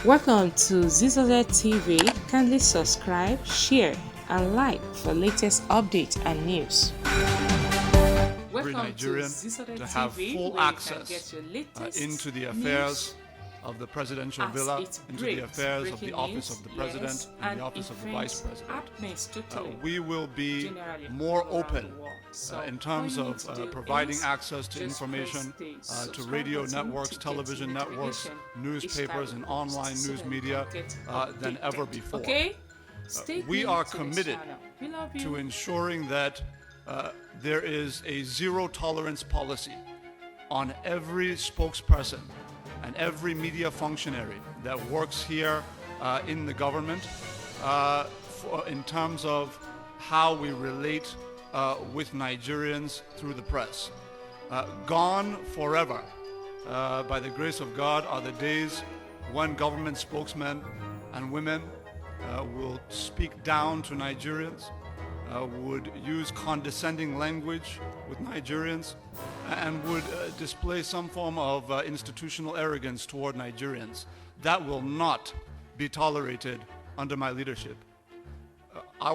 Welcome to Zisodel TV. Kindly subscribe, share, and like for latest updates and news. Every Nigerian to have full access into the affairs of the presidential villa, into the affairs of the office of the president and the office of the vice president. We will be more open in terms of providing access to information to radio networks, television networks, newspapers, and online news media than ever before. We are committed to ensuring that there is a zero tolerance policy on every spokesperson and every media functionary that works here in the government in terms of how we relate with Nigerians through the press. Gone forever, by the grace of God, are the days when government spokesmen and women will speak down to Nigerians, would use condescending language with Nigerians, and would display some form of institutional arrogance toward Nigerians. That will not be tolerated under my leadership.